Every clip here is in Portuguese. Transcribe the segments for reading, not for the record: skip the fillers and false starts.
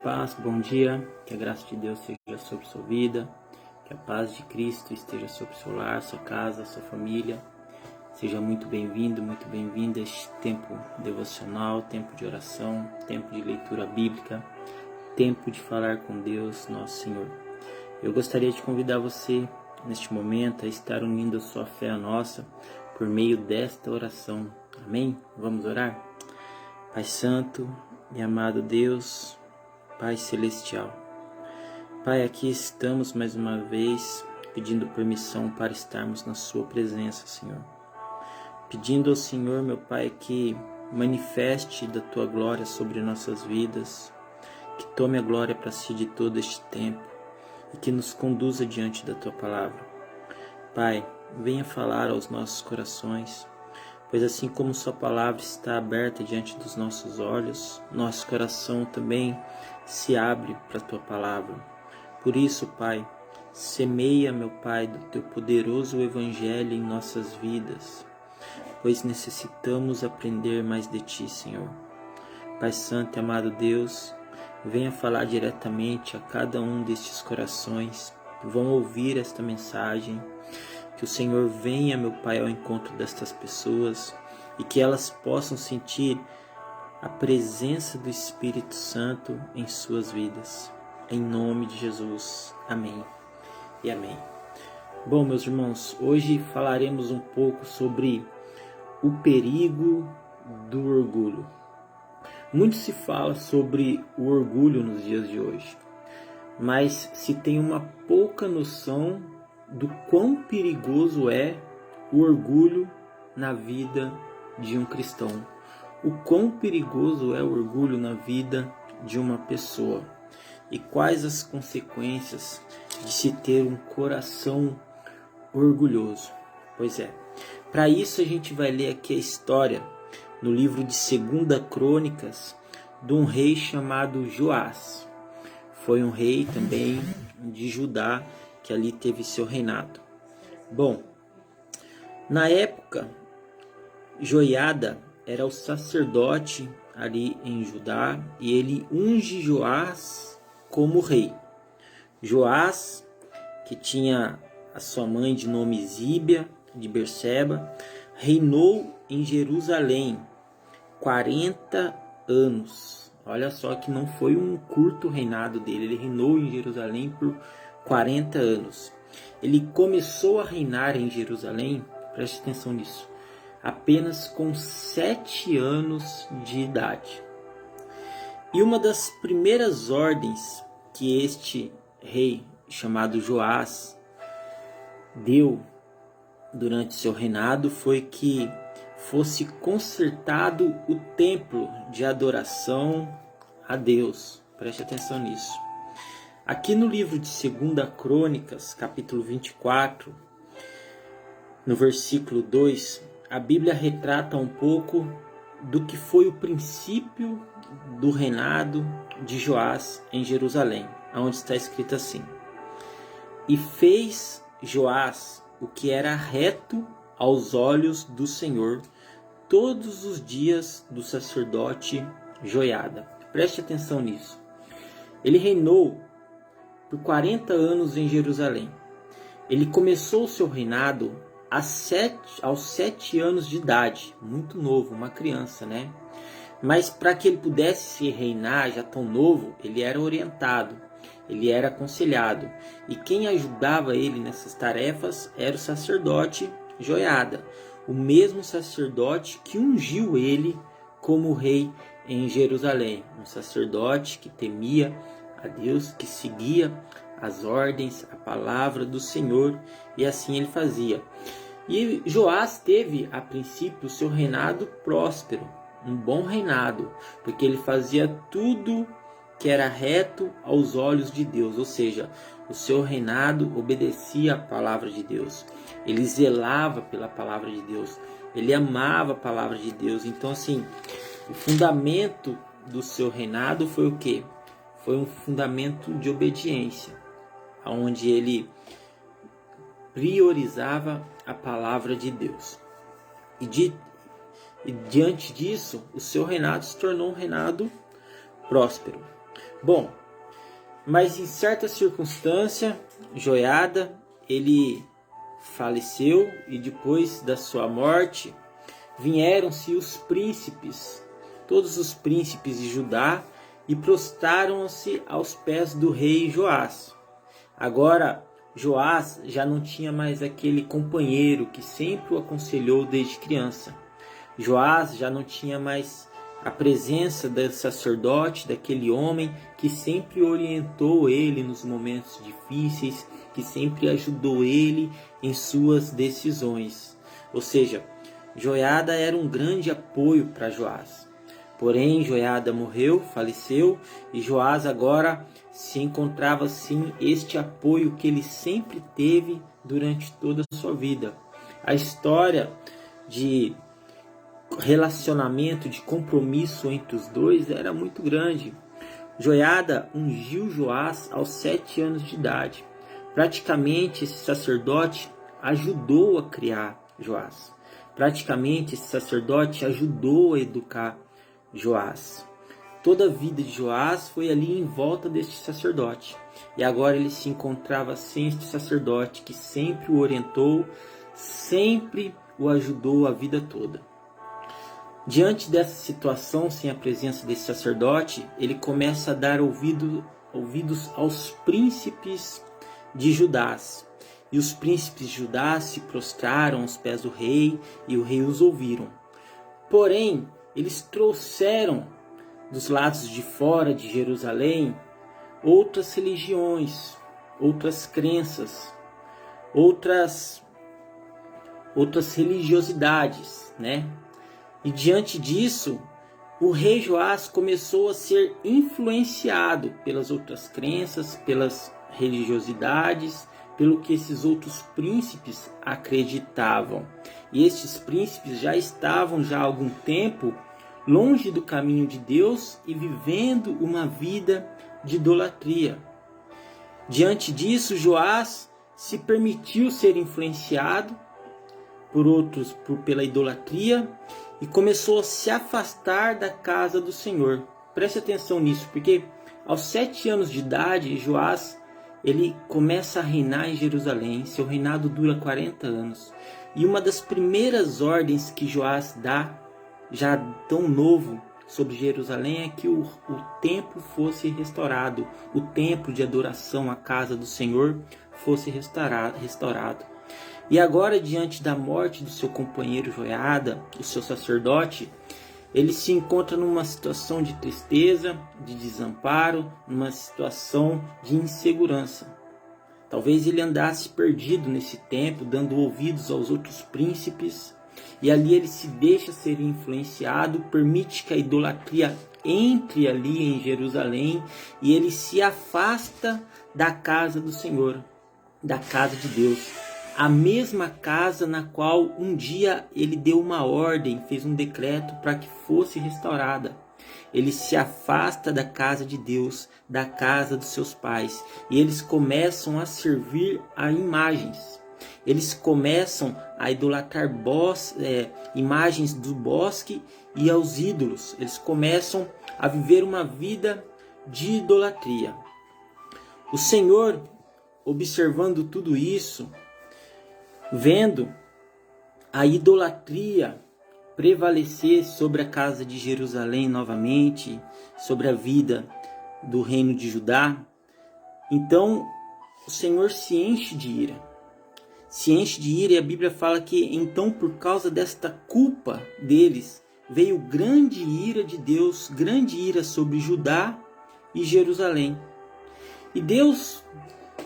paz, bom dia, que a graça de Deus seja sobre sua vida, que a paz de Cristo esteja sobre seu lar, sua casa, sua família. Seja muito bem-vindo, muito bem-vinda a este tempo devocional, tempo de oração, tempo de leitura bíblica, tempo de falar com Deus, nosso Senhor. Eu gostaria de convidar você, neste momento, a estar unindo a sua fé à nossa por meio desta oração. Amém? Vamos orar? Pai Santo e amado Deus, Pai Celestial. Pai, aqui estamos mais uma vez pedindo permissão para estarmos na sua presença, Senhor. Pedindo ao Senhor, meu Pai, que manifeste da tua glória sobre nossas vidas, que tome a glória para si de todo este tempo e que nos conduza diante da tua palavra. Pai, venha falar aos nossos corações, pois assim como sua palavra está aberta diante dos nossos olhos, nosso coração também se abre para a tua palavra. Por isso, Pai, semeia, meu Pai, do teu poderoso evangelho em nossas vidas, pois necessitamos aprender mais de ti, Senhor. Pai Santo e amado Deus, venha falar diretamente a cada um destes corações que vão ouvir esta mensagem. Que o Senhor venha, meu Pai, ao encontro destas pessoas e que elas possam sentir a presença do Espírito Santo em suas vidas. Em nome de Jesus. Amém e amém. Bom, meus irmãos, hoje falaremos um pouco sobre o perigo do orgulho. Muito se fala sobre o orgulho nos dias de hoje, mas se tem uma pouca noção do quão perigoso é o orgulho na vida de um cristão. O quão perigoso é o orgulho na vida de uma pessoa. E quais as consequências de se ter um coração orgulhoso. Pois é, para isso a gente vai ler aqui a história no livro de 2 Crônicas de um rei chamado Joás. Foi um rei também de Judá que ali teve seu reinado. Bom, na época, Joiada era o sacerdote ali em Judá e ele unge Joás como rei. Joás, que tinha a sua mãe de nome Zíbia, de Berseba, reinou em Jerusalém 40 anos. Olha só que não foi um curto reinado dele, ele reinou em Jerusalém por 40 anos. Ele começou a reinar em Jerusalém, preste atenção nisso, apenas com 7 anos de idade. E uma das primeiras ordens que este rei, chamado Joás, deu durante seu reinado foi que fosse consertado o templo de adoração a Deus. Preste atenção nisso. Aqui no livro de 2 Crônicas, capítulo 24, no versículo 2, a Bíblia retrata um pouco do que foi o princípio do reinado de Joás em Jerusalém, onde está escrito assim: E fez Joás o que era reto aos olhos do Senhor todos os dias do sacerdote Joiada. Preste atenção nisso. Ele reinou por 40 anos em Jerusalém. Ele começou o seu reinado aos 7 anos de idade, muito novo, uma criança, né? Mas para que ele pudesse reinar já tão novo, ele era orientado, ele era aconselhado. E quem ajudava ele nessas tarefas era o sacerdote Joiada, o mesmo sacerdote que ungiu ele como rei em Jerusalém. Um sacerdote que temia a Deus, que seguia as ordens, a palavra do Senhor, e assim ele fazia. E Joás teve a princípio o seu reinado próspero, um bom reinado, porque ele fazia tudo que era reto aos olhos de Deus, ou seja, o seu reinado obedecia à palavra de Deus, ele zelava pela palavra de Deus, ele amava a palavra de Deus. Então assim, o fundamento do seu reinado foi o quê? Foi um fundamento de obediência, onde ele priorizava a palavra de Deus. E diante disso, o seu reinado se tornou um reinado próspero. Bom, mas em certa circunstância, Joiada, ele faleceu e depois da sua morte vieram-se os príncipes, todos os príncipes de Judá, e prostraram-se aos pés do rei Joás. Agora, Joás já não tinha mais aquele companheiro que sempre o aconselhou desde criança. Joás já não tinha mais a presença do sacerdote, daquele homem que sempre orientou ele nos momentos difíceis, que sempre ajudou ele em suas decisões. Ou seja, Joiada era um grande apoio para Joás. Porém, Joiada morreu, faleceu, e Joás agora se encontrava sem este apoio que ele sempre teve durante toda a sua vida. A história de relacionamento, de compromisso entre os dois era muito grande. Joiada ungiu Joás aos 7 anos de idade. Praticamente esse sacerdote ajudou a criar Joás. Praticamente esse sacerdote ajudou a educar Joás. Toda a vida de Joás foi ali em volta deste sacerdote. E agora ele se encontrava sem este sacerdote que sempre o orientou, sempre o ajudou a vida toda. Diante dessa situação, sem a presença desse sacerdote, ele começa a dar ouvidos aos príncipes de Judá. E os príncipes de Judá se prostraram aos pés do rei, e o rei os ouviram. Porém, eles trouxeram dos lados de fora de Jerusalém outras religiões, outras crenças, outras religiosidades, né? E diante disso, o rei Joás começou a ser influenciado pelas outras crenças, pelas religiosidades, pelo que esses outros príncipes acreditavam. E estes príncipes já estavam há algum tempo longe do caminho de Deus e vivendo uma vida de idolatria. Diante disso, Joás se permitiu ser influenciado por outros pela idolatria e começou a se afastar da casa do Senhor. Preste atenção nisso, porque aos 7 anos de idade, Joás ele começa a reinar em Jerusalém. Seu reinado dura 40 anos. E uma das primeiras ordens que Joás dá, já tão novo, sobre Jerusalém é que o templo fosse restaurado. O templo de adoração, a casa do Senhor, fosse restaurado. E agora, diante da morte do seu companheiro Joiada, o seu sacerdote, ele se encontra numa situação de tristeza, de desamparo, numa situação de insegurança. Talvez ele andasse perdido nesse tempo, dando ouvidos aos outros príncipes, e ali ele se deixa ser influenciado, permite que a idolatria entre ali em Jerusalém, e ele se afasta da casa do Senhor, da casa de Deus. A mesma casa na qual um dia ele deu uma ordem, fez um decreto para que fosse restaurada. Ele se afasta da casa de Deus, da casa dos seus pais, e eles começam a servir a imagens. Eles começam a idolatrar imagens do bosque e aos ídolos. Eles começam a viver uma vida de idolatria. O Senhor, observando tudo isso, vendo a idolatria prevalecer sobre a casa de Jerusalém novamente, sobre a vida do reino de Judá, então o Senhor se enche de ira. Se enche de ira, e a Bíblia fala que então, por causa desta culpa deles, veio grande ira de Deus, grande ira sobre Judá e Jerusalém. E Deus,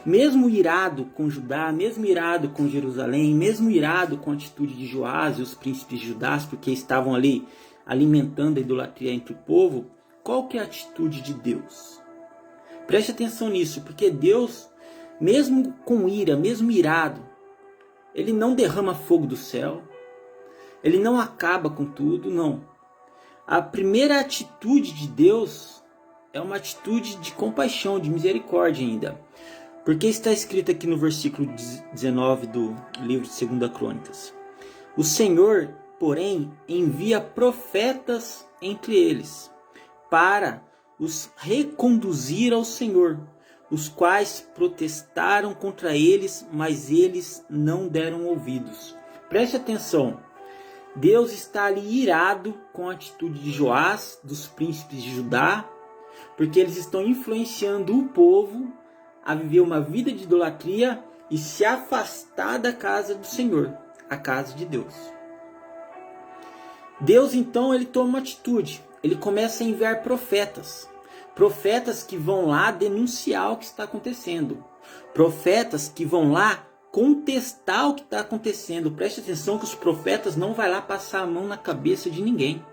mesmo irado com Judá, mesmo irado com Jerusalém, mesmo irado com a atitude de Joás e os príncipes de Judá, porque estavam ali alimentando a idolatria entre o povo, qual que é a atitude de Deus? Preste atenção nisso, porque Deus, mesmo com ira, mesmo irado, ele não derrama fogo do céu, ele não acaba com tudo, não. A primeira atitude de Deus é uma atitude de compaixão, de misericórdia ainda. Porque está escrito aqui no versículo 19 do livro de 2 Crônicas: o Senhor, porém, envia profetas entre eles, para os reconduzir ao Senhor, os quais protestaram contra eles, mas eles não deram ouvidos. Preste atenção, Deus está ali irado com a atitude de Joás, dos príncipes de Judá, porque eles estão influenciando o povo a viver uma vida de idolatria e se afastar da casa do Senhor, a casa de Deus. Deus então ele toma uma atitude, ele começa a enviar profetas que vão lá denunciar o que está acontecendo, profetas que vão lá contestar o que está acontecendo. Preste atenção que os profetas não vão lá passar a mão na cabeça de ninguém.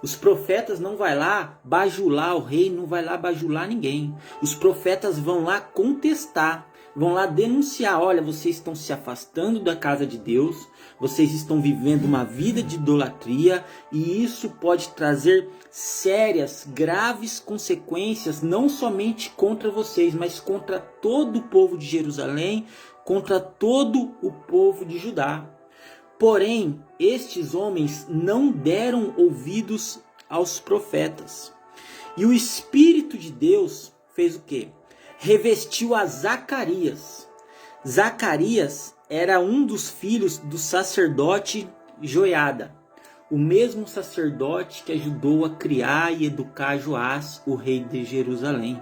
Os profetas não vão lá bajular o rei, não vai lá bajular ninguém. Os profetas vão lá contestar, vão lá denunciar. Olha, vocês estão se afastando da casa de Deus, vocês estão vivendo uma vida de idolatria e isso pode trazer sérias, graves consequências, não somente contra vocês, mas contra todo o povo de Jerusalém, contra todo o povo de Judá. Porém, estes homens não deram ouvidos aos profetas. E o Espírito de Deus fez o quê? Revestiu a Zacarias. Zacarias era um dos filhos do sacerdote Joiada, o mesmo sacerdote que ajudou a criar e educar Joás, o rei de Jerusalém.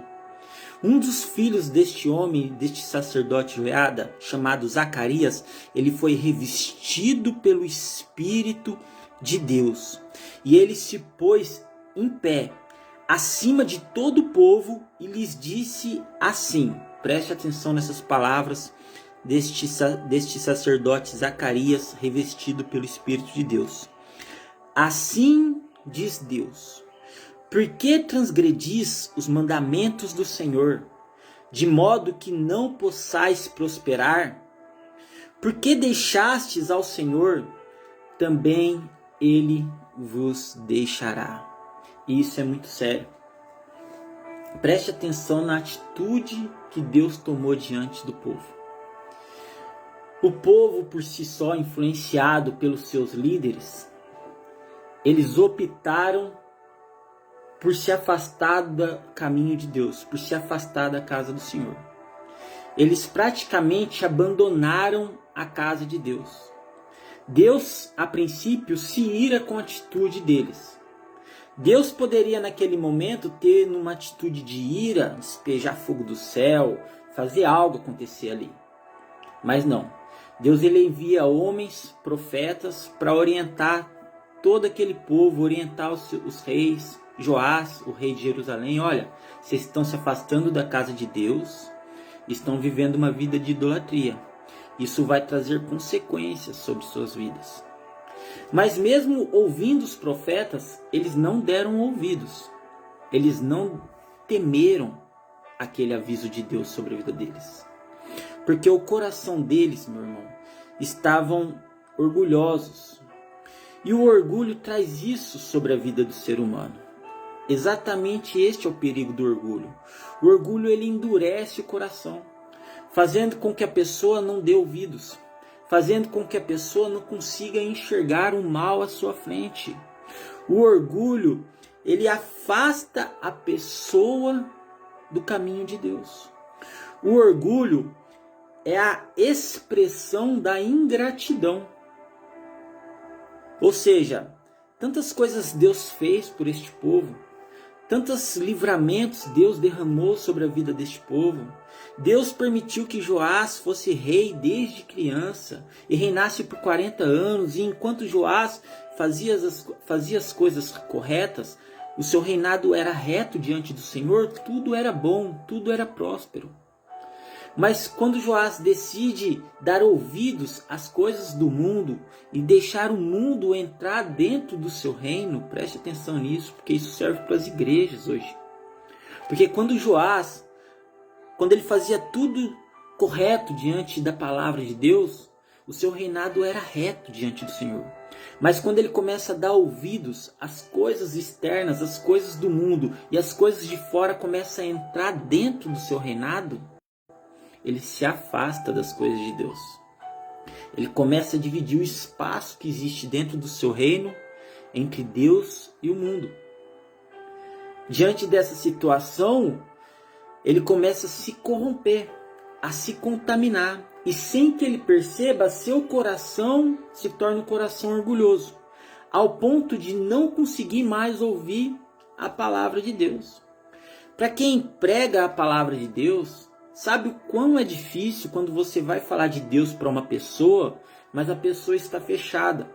Um dos filhos deste homem, deste sacerdote Joiada, chamado Zacarias, ele foi revestido pelo Espírito de Deus. E ele se pôs em pé, acima de todo o povo, e lhes disse assim, preste atenção nessas palavras deste sacerdote Zacarias, revestido pelo Espírito de Deus. Assim diz Deus: por que transgredis os mandamentos do Senhor, de modo que não possais prosperar? Por que deixastes ao Senhor, também Ele vos deixará. E isso é muito sério. Preste atenção na atitude que Deus tomou diante do povo. O povo, por si só, influenciado pelos seus líderes, eles optaram por se afastar do caminho de Deus, por se afastar da casa do Senhor. Eles praticamente abandonaram a casa de Deus. Deus, a princípio, se ira com a atitude deles. Deus poderia, naquele momento, ter numa atitude de ira, despejar fogo do céu, fazer algo acontecer ali. Mas não. Deus ele envia homens, profetas, para orientar todo aquele povo, orientar os reis, Joás, o rei de Jerusalém. Olha, vocês estão se afastando da casa de Deus, estão vivendo uma vida de idolatria. Isso vai trazer consequências sobre suas vidas. Mas mesmo ouvindo os profetas, eles não deram ouvidos. Eles não temeram aquele aviso de Deus sobre a vida deles. Porque o coração deles, meu irmão, estavam orgulhosos. E o orgulho traz isso sobre a vida do ser humano. Exatamente este é o perigo do orgulho. O orgulho ele endurece o coração, fazendo com que a pessoa não dê ouvidos, fazendo com que a pessoa não consiga enxergar o mal à sua frente. O orgulho, ele afasta a pessoa do caminho de Deus. O orgulho é a expressão da ingratidão. Ou seja, tantas coisas Deus fez por este povo, tantos livramentos Deus derramou sobre a vida deste povo. Deus permitiu que Joás fosse rei desde criança e reinasse por 40 anos. E enquanto Joás fazia as coisas corretas, o seu reinado era reto diante do Senhor, tudo era bom, tudo era próspero. Mas quando Joás decide dar ouvidos às coisas do mundo e deixar o mundo entrar dentro do seu reino, preste atenção nisso, porque isso serve para as igrejas hoje. Porque quando Joás, quando ele fazia tudo correto diante da palavra de Deus, o seu reinado era reto diante do Senhor. Mas quando ele começa a dar ouvidos às coisas externas, às coisas do mundo, e as coisas de fora começam a entrar dentro do seu reinado, ele se afasta das coisas de Deus. Ele começa a dividir o espaço que existe dentro do seu reino entre Deus e o mundo. Diante dessa situação, ele começa a se corromper, a se contaminar. E sem que ele perceba, seu coração se torna um coração orgulhoso, ao ponto de não conseguir mais ouvir a palavra de Deus. Para quem prega a palavra de Deus, sabe o quão é difícil quando você vai falar de Deus para uma pessoa, mas a pessoa está fechada.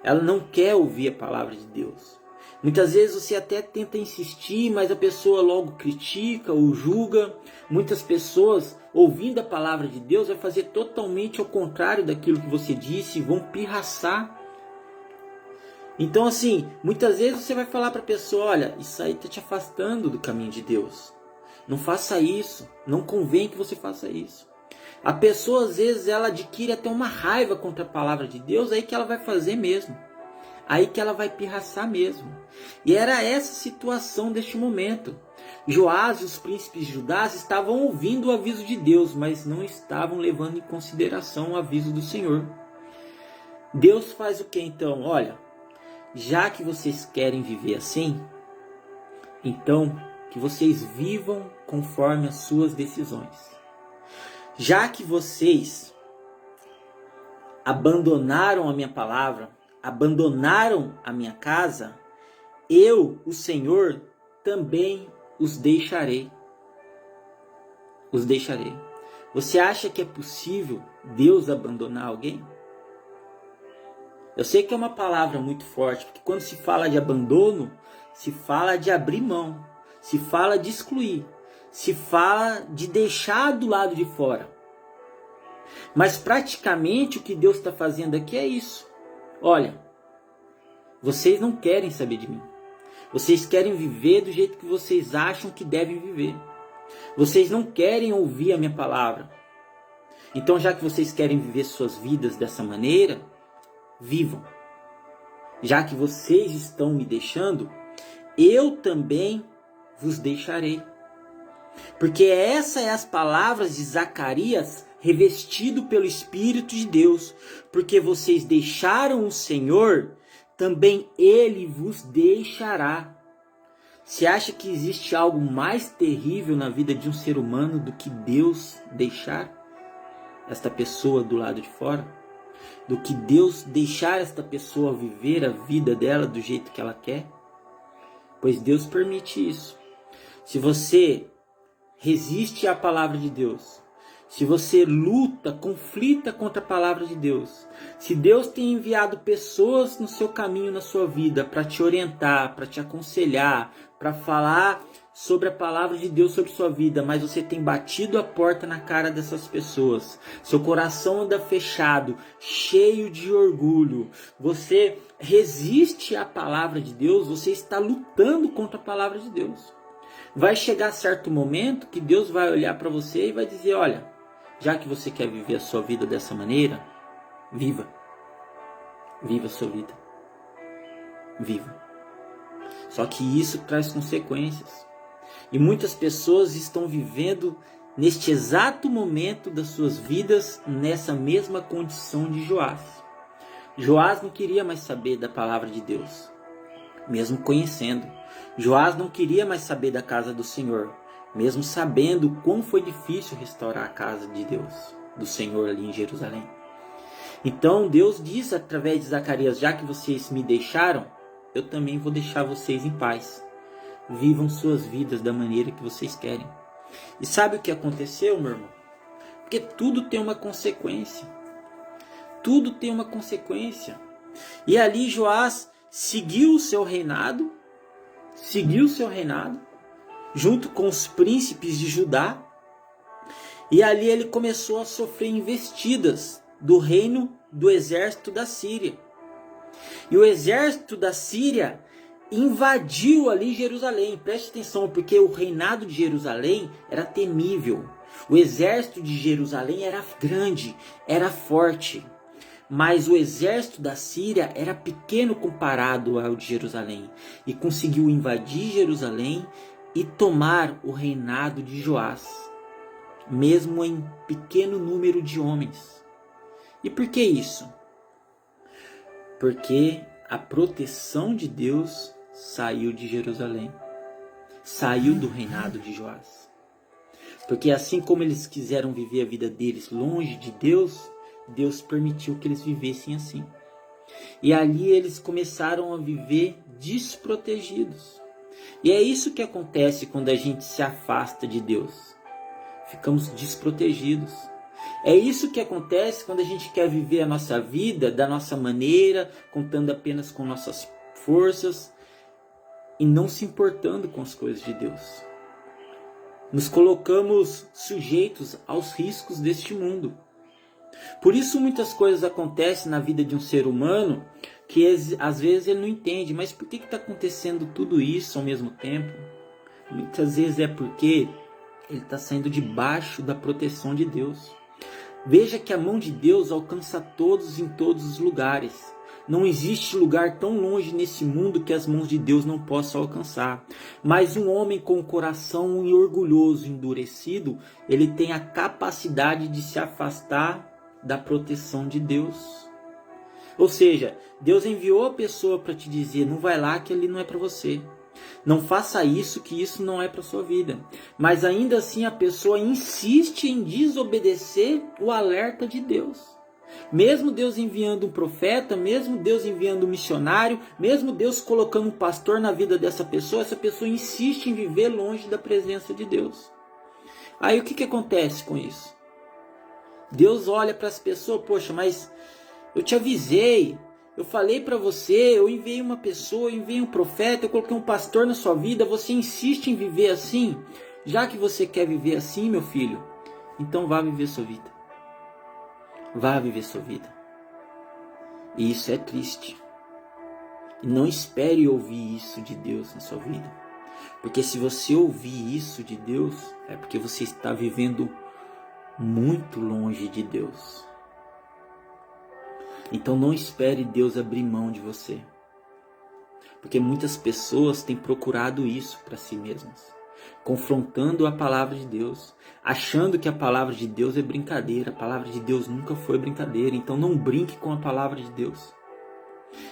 Ela não quer ouvir a palavra de Deus. Muitas vezes você até tenta insistir, mas a pessoa logo critica ou julga. Muitas pessoas, ouvindo a palavra de Deus, vai fazer totalmente ao contrário daquilo que você disse, vão pirraçar. Então assim, muitas vezes você vai falar para a pessoa, olha, isso aí está te afastando do caminho de Deus. Não faça isso, não convém que você faça isso. A pessoa às vezes ela adquire até uma raiva contra a palavra de Deus, aí que ela vai fazer mesmo. Aí que ela vai pirraçar mesmo. E era essa situação deste momento. Joás e os príncipes de Judá estavam ouvindo o aviso de Deus, mas não estavam levando em consideração o aviso do Senhor. Deus faz o que então? Olha, já que vocês querem viver assim, então que vocês vivam conforme as suas decisões. Já que vocês abandonaram a minha palavra, abandonaram a minha casa, eu, o Senhor, também os deixarei. Os deixarei. Você acha que é possível Deus abandonar alguém? Eu sei que é uma palavra muito forte, porque quando se fala de abandono, se fala de abrir mão, se fala de excluir, se fala de deixar do lado de fora. Mas praticamente o que Deus está fazendo aqui é isso. Olha, vocês não querem saber de mim. Vocês querem viver do jeito que vocês acham que devem viver. Vocês não querem ouvir a minha palavra. Então, já que vocês querem viver suas vidas dessa maneira, vivam. Já que vocês estão me deixando, eu também vos deixarei. Porque essa é as palavras de Zacarias revestido pelo Espírito de Deus. Porque vocês deixaram o Senhor, também Ele vos deixará. Você acha que existe algo mais terrível na vida de um ser humano do que Deus deixar esta pessoa do lado de fora? Do que Deus deixar esta pessoa viver a vida dela do jeito que ela quer? Pois Deus permite isso. Se você resiste à palavra de Deus, se você luta, conflita contra a palavra de Deus, se Deus tem enviado pessoas no seu caminho, na sua vida, para te orientar, para te aconselhar, para falar sobre a palavra de Deus sobre sua vida, mas você tem batido a porta na cara dessas pessoas, seu coração anda fechado, cheio de orgulho, você resiste à palavra de Deus, você está lutando contra a palavra de Deus. Vai chegar certo momento que Deus vai olhar para você e vai dizer, olha, já que você quer viver a sua vida dessa maneira, viva. Viva a sua vida. Viva. Só que isso traz consequências. E muitas pessoas estão vivendo neste exato momento das suas vidas nessa mesma condição de Joás. Joás não queria mais saber da palavra de Deus, mesmo conhecendo. Joás não queria mais saber da casa do Senhor, mesmo sabendo o quão foi difícil restaurar a casa de Deus, do Senhor ali em Jerusalém. Então Deus diz através de Zacarias, já que vocês me deixaram, eu também vou deixar vocês em paz. Vivam suas vidas da maneira que vocês querem. E sabe o que aconteceu, meu irmão? Porque tudo tem uma consequência. Tudo tem uma consequência. E ali Joás seguiu o seu reinado, junto com os príncipes de Judá, e ali ele começou a sofrer investidas do reino do exército da Síria. E o exército da Síria invadiu ali Jerusalém. Preste atenção, porque o reinado de Jerusalém era temível. O exército de Jerusalém era grande, era forte. Mas o exército da Síria era pequeno comparado ao de Jerusalém. E conseguiu invadir Jerusalém e tomar o reinado de Joás, mesmo em pequeno número de homens. E por que isso? Porque a proteção de Deus saiu de Jerusalém. saiu do reinado de Joás. Porque assim como eles quiseram viver a vida deles longe de Deus, Deus permitiu que eles vivessem assim. E ali eles começaram a viver desprotegidos. E é isso que acontece quando a gente se afasta de Deus. Ficamos desprotegidos. É isso que acontece quando a gente quer viver a nossa vida da nossa maneira, contando apenas com nossas forças e não se importando com as coisas de Deus. Nos colocamos sujeitos aos riscos deste mundo. Por isso muitas coisas acontecem na vida de um ser humano que às vezes ele não entende. Mas por que está acontecendo tudo isso ao mesmo tempo? Muitas vezes é porque ele está saindo debaixo da proteção de Deus. Veja que a mão de Deus alcança todos em todos os lugares. Não existe lugar tão longe nesse mundo que as mãos de Deus não possam alcançar. Mas um homem com o coração orgulhoso, endurecido, ele tem a capacidade de se afastar da proteção de Deus. Ou seja, Deus enviou a pessoa para te dizer, não vai lá que ele não é para você. Não faça isso, que isso não é para sua vida. Mas ainda assim a pessoa insiste em desobedecer o alerta de Deus. Mesmo Deus enviando um profeta, mesmo Deus enviando um missionário, mesmo Deus colocando um pastor na vida dessa pessoa, essa pessoa insiste em viver longe da presença de Deus. Aí o que acontece com isso? Deus olha para as pessoas, poxa, mas eu te avisei, eu falei para você, eu enviei uma pessoa, eu enviei um profeta, eu coloquei um pastor na sua vida, você insiste em viver assim? Já que você quer viver assim, meu filho, então vá viver sua vida. Vá viver sua vida. E isso é triste. E não espere ouvir isso de Deus na sua vida. Porque se você ouvir isso de Deus, é porque você está vivendo muito longe de Deus. Então não espere Deus abrir mão de você. Porque muitas pessoas têm procurado isso para si mesmas. Confrontando a palavra de Deus. Achando que a palavra de Deus é brincadeira. A palavra de Deus nunca foi brincadeira. Então não brinque com a palavra de Deus.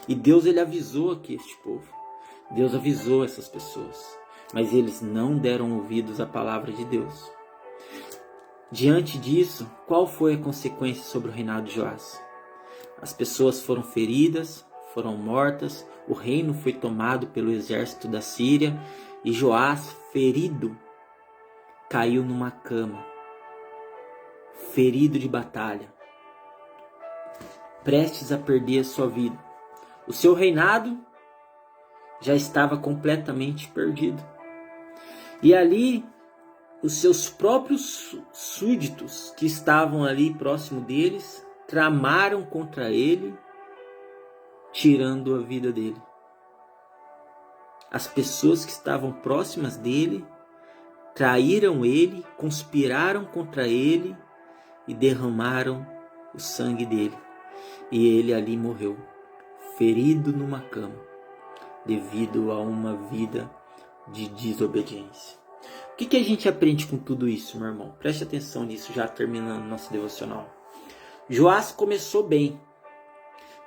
E Deus ele avisou aqui este povo. Deus avisou essas pessoas. Mas eles não deram ouvidos à palavra de Deus. Diante disso, qual foi a consequência sobre o reinado de Joás? As pessoas foram feridas, foram mortas, o reino foi tomado pelo exército da Síria e Joás, ferido, caiu numa cama, ferido de batalha, prestes a perder a sua vida. O seu reinado já estava completamente perdido. E ali, os seus próprios súditos que estavam ali próximo deles, tramaram contra ele, tirando a vida dele. As pessoas que estavam próximas dele traíram ele, conspiraram contra ele e derramaram o sangue dele. E ele ali morreu, ferido numa cama, devido a uma vida de desobediência. O que a gente aprende com tudo isso, meu irmão? Preste atenção nisso, já terminando nosso devocional. Joás começou bem.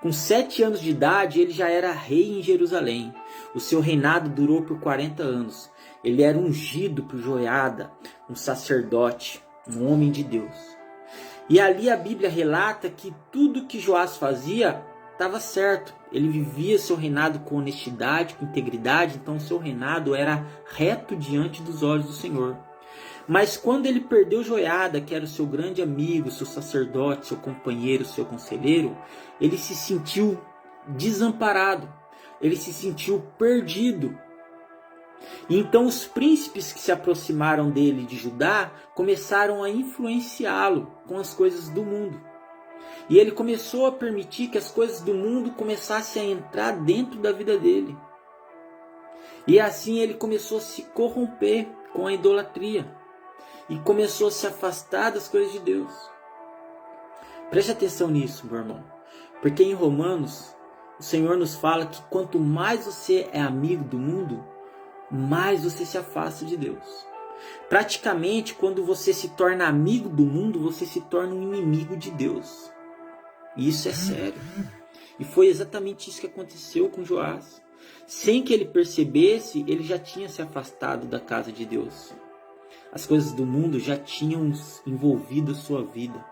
Com 7 anos de idade, ele já era rei em Jerusalém. O seu reinado durou por 40 anos. Ele era ungido por Joiada, um sacerdote, um homem de Deus. E ali a Bíblia relata que tudo que Joás fazia estava certo. Ele vivia seu reinado com honestidade, com integridade, então seu reinado era reto diante dos olhos do Senhor. Mas quando ele perdeu Joiada, que era o seu grande amigo, seu sacerdote, seu companheiro, seu conselheiro, ele se sentiu desamparado, ele se sentiu perdido. E então os príncipes que se aproximaram dele de Judá começaram a influenciá-lo com as coisas do mundo. E ele começou a permitir que as coisas do mundo começassem a entrar dentro da vida dele. E assim ele começou a se corromper com a idolatria. E começou a se afastar das coisas de Deus. Preste atenção nisso, meu irmão. Porque em Romanos, o Senhor nos fala que quanto mais você é amigo do mundo, mais você se afasta de Deus. Praticamente, quando você se torna amigo do mundo, você se torna um inimigo de Deus. E isso é sério. E foi exatamente isso que aconteceu com Joás. Sem que ele percebesse, ele já tinha se afastado da casa de Deus. As coisas do mundo já tinham envolvido sua vida.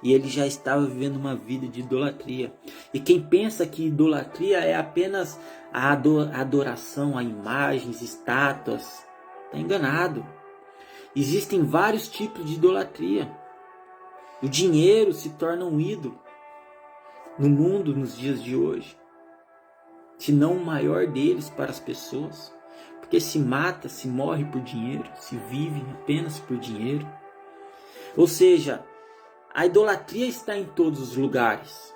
E ele já estava vivendo uma vida de idolatria. E quem pensa que idolatria é apenas a adoração a imagens, estátuas, está enganado. Existem vários tipos de idolatria. O dinheiro se torna um ídolo no mundo nos dias de hoje. Se não o maior deles para as pessoas. Porque se mata, se morre por dinheiro, se vive apenas por dinheiro. Ou seja, a idolatria está em todos os lugares.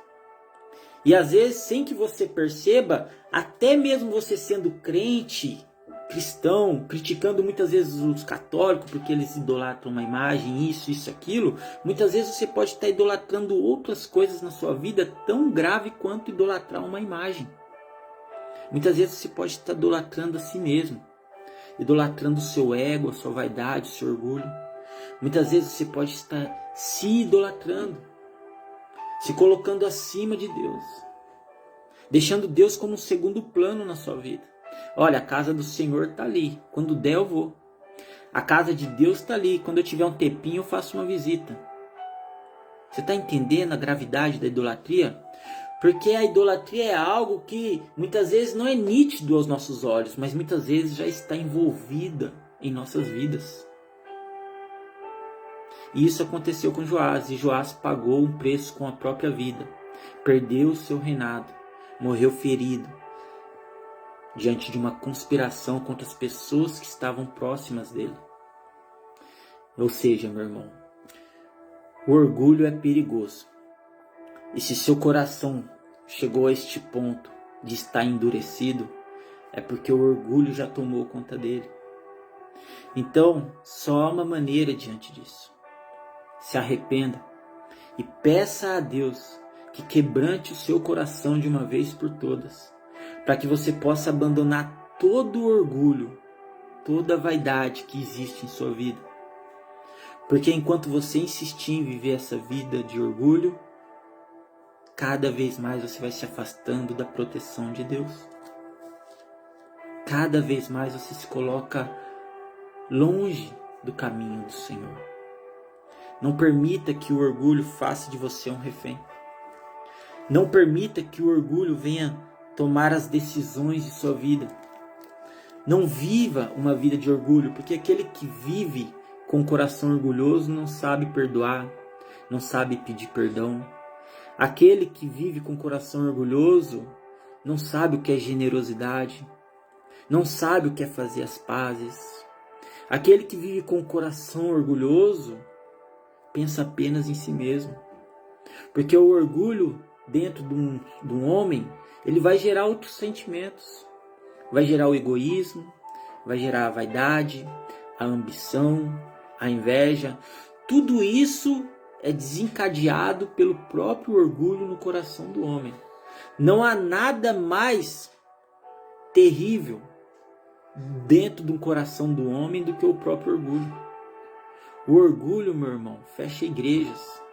E às vezes, sem que você perceba, até mesmo você sendo crente, cristão, criticando muitas vezes os católicos porque eles idolatram uma imagem, isso, aquilo, muitas vezes você pode estar idolatrando outras coisas na sua vida tão grave quanto idolatrar uma imagem. Muitas vezes você pode estar idolatrando a si mesmo, idolatrando o seu ego, a sua vaidade, o seu orgulho. Muitas vezes você pode estar se idolatrando, se colocando acima de Deus, deixando Deus como um segundo plano na sua vida. Olha, a casa do Senhor está ali, quando der eu vou. A casa de Deus está ali, quando eu tiver um tempinho eu faço uma visita. Você está entendendo a gravidade da idolatria? Porque a idolatria é algo que muitas vezes não é nítido aos nossos olhos, mas muitas vezes já está envolvida em nossas vidas. E isso aconteceu com Joás, e Joás pagou um preço com a própria vida. Perdeu o seu reinado, morreu ferido, diante de uma conspiração contra as pessoas que estavam próximas dele. Ou seja, meu irmão, o orgulho é perigoso. E se seu coração chegou a este ponto de estar endurecido, é porque o orgulho já tomou conta dele. Então, só há uma maneira diante disso. Se arrependa e peça a Deus que quebrante o seu coração de uma vez por todas, para que você possa abandonar todo o orgulho, toda a vaidade que existe em sua vida. Porque enquanto você insistir em viver essa vida de orgulho, cada vez mais você vai se afastando da proteção de Deus. Cada vez mais você se coloca longe do caminho do Senhor. Não permita que o orgulho faça de você um refém. Não permita que o orgulho venha tomar as decisões de sua vida. Não viva uma vida de orgulho, porque aquele que vive com o coração orgulhoso não sabe perdoar, não sabe pedir perdão. Aquele que vive com o coração orgulhoso não sabe o que é generosidade, não sabe o que é fazer as pazes. Aquele que vive com o coração orgulhoso pensa apenas em si mesmo. Porque o orgulho dentro de um homem, ele vai gerar outros sentimentos. Vai gerar o egoísmo, vai gerar a vaidade, a ambição, a inveja. Tudo isso é desencadeado pelo próprio orgulho no coração do homem. Não há nada mais terrível dentro do coração do homem do que o próprio orgulho. O orgulho, meu irmão, fecha igrejas.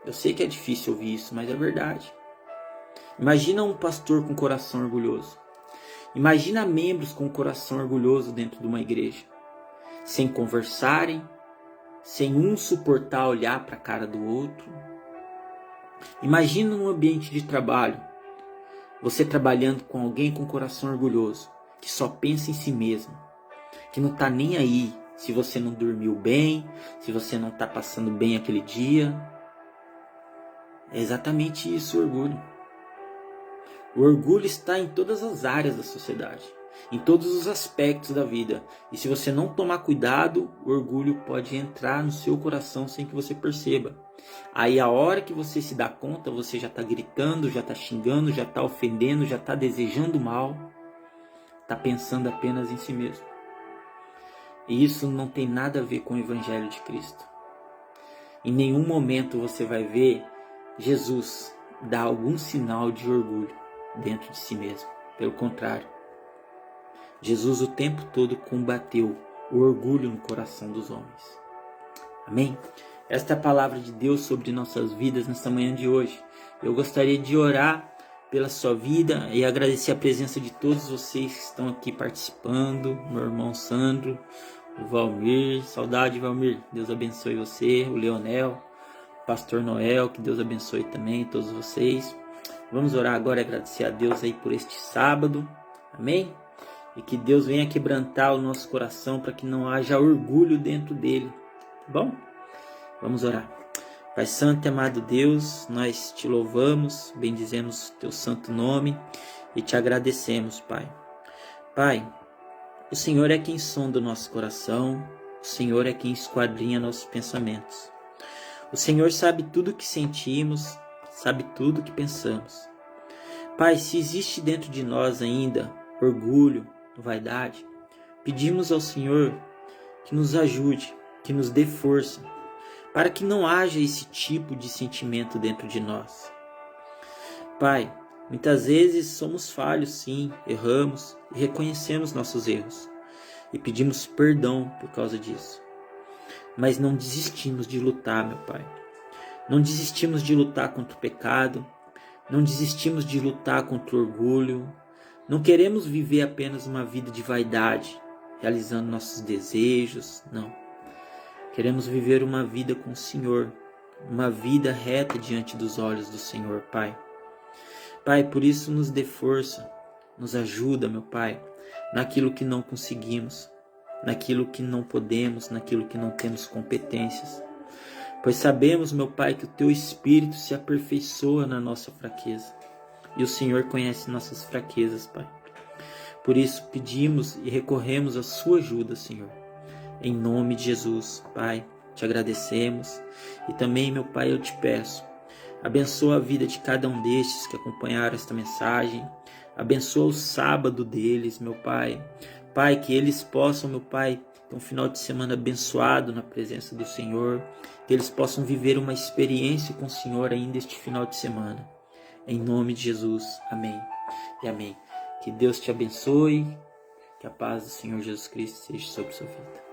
Eu sei que é difícil ouvir isso, mas é verdade. Imagina um pastor com coração orgulhoso. Imagina membros com coração orgulhoso dentro de uma igreja. Sem conversarem, sem um suportar olhar para a cara do outro. Imagina um ambiente de trabalho. Você trabalhando com alguém com coração orgulhoso. Que só pensa em si mesmo. Que não está nem aí se você não dormiu bem. Se você não está passando bem aquele dia. É exatamente isso o orgulho. O orgulho está em todas as áreas da sociedade, em todos os aspectos da vida. E se você não tomar cuidado, o orgulho pode entrar no seu coração sem que você perceba. Aí a hora que você se dá conta, você já está gritando, já está xingando, já está ofendendo, já está desejando mal, está pensando apenas em si mesmo. E isso não tem nada a ver com o Evangelho de Cristo. Em nenhum momento você vai ver Jesus dar algum sinal de orgulho dentro de si mesmo. Pelo contrário, Jesus o tempo todo combateu o orgulho no coração dos homens. Amém? Esta é a palavra de Deus sobre nossas vidas nesta manhã de hoje. Eu gostaria de orar pela sua vida e agradecer a presença de todos vocês que estão aqui participando. Meu irmão Sandro, o Valmir, saudade Valmir, Deus abençoe você, o Leonel, o Pastor Noel, que Deus abençoe também todos vocês. Vamos orar agora e agradecer a Deus aí por este sábado, amém? E que Deus venha quebrantar o nosso coração para que não haja orgulho dentro dele, tá bom? Vamos orar. Pai Santo e amado Deus, nós te louvamos, bendizemos teu santo nome e te agradecemos, Pai. Pai, o Senhor é quem sonda o nosso coração, o Senhor é quem esquadrinha nossos pensamentos. O Senhor sabe tudo o que sentimos, sabe tudo o que pensamos. Pai, se existe dentro de nós ainda orgulho, vaidade, pedimos ao Senhor que nos ajude, que nos dê força, para que não haja esse tipo de sentimento dentro de nós. Pai, muitas vezes somos falhos, sim, erramos e reconhecemos nossos erros e pedimos perdão por causa disso. Mas não desistimos de lutar, meu Pai. Não desistimos de lutar contra o pecado, não desistimos de lutar contra o orgulho. Não queremos viver apenas uma vida de vaidade, realizando nossos desejos, não. Queremos viver uma vida com o Senhor, uma vida reta diante dos olhos do Senhor, Pai. Pai, por isso nos dê força, nos ajuda, meu Pai, naquilo que não conseguimos, naquilo que não podemos, naquilo que não temos competências. Pois sabemos, meu Pai, que o Teu Espírito se aperfeiçoa na nossa fraqueza. E o Senhor conhece nossas fraquezas, Pai. Por isso pedimos e recorremos à sua ajuda, Senhor. Em nome de Jesus, Pai, te agradecemos. E também, meu Pai, eu te peço, abençoa a vida de cada um destes que acompanharam esta mensagem. Abençoa o sábado deles, meu Pai. Pai, que eles possam, meu Pai, ter um final de semana abençoado na presença do Senhor. Que eles possam viver uma experiência com o Senhor ainda este final de semana. Em nome de Jesus, amém e amém. Que Deus te abençoe, que a paz do Senhor Jesus Cristo seja sobre sua vida.